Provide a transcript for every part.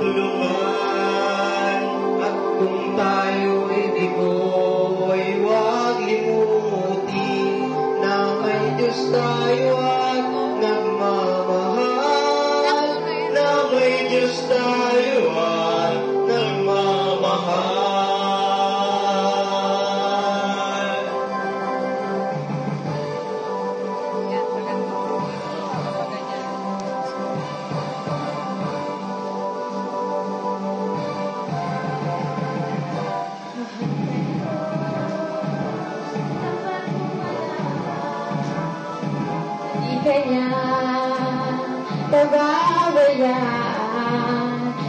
tulungan. At kung tayo'y bigo, ay huwag limutin na may Diyos tayo at nagmamahal. Na may Diyos tayo at nagmamahal. Kanya pababayaan,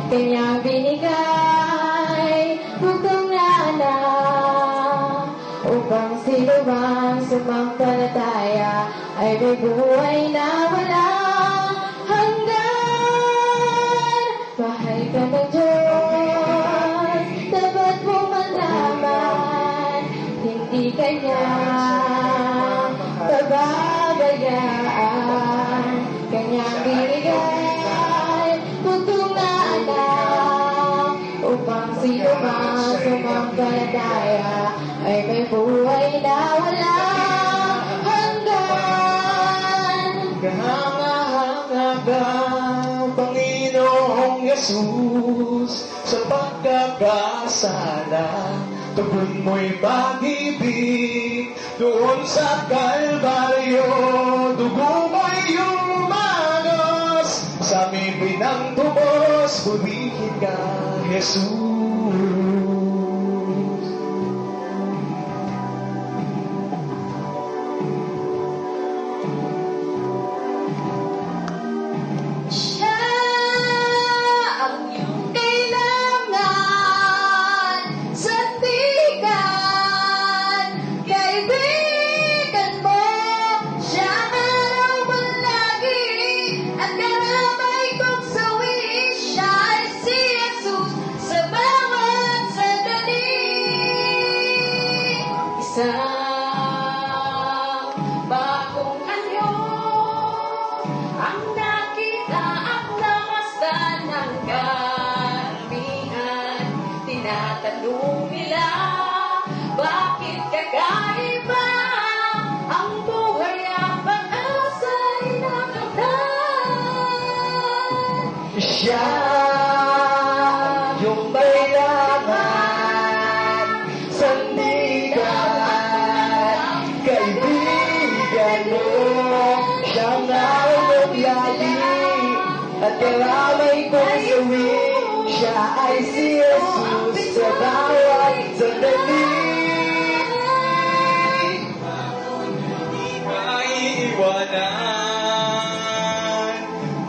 Kanyang binigay bugtong na anak, upang sino mang sumampalataya ay may buhay na walang hanggan. Mahal ka ng Diyos, dapat mong malaman, hindi Kanya pababayaan, Kanyang binigay bugtong na anak, upang sino mang sumampalataya ay may buhay na walang hanggan. Kahanga-hanga ka, Panginoong Yesus, sa pagkakasala. Tugon mo'y pag-ibig doon sa Kalbaryo. Dugo mo'y umanos sa bibig ng tubos. Purihin ka, Jesus. Siya ang iyong kailangan, sandigan, kaibigan mo. Siya ang araw mo lagi at karamay kong sawi. Siya ay si Jesus sa bawat sandali. Isang bagong anyo ang nakita at namasdan ng karamihan. Tinatanong nila, bakit kakaiba ang buhay at pag-asa'y nakamtan? Siya yung kailangan, sandigan, kaibigan mo. Siyang araw mong lagi at karamay kong sawi. Siya ay si Jesus sa bawat sandali. Hindi maiiwanan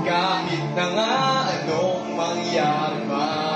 kahit na nga anong mangyari pa.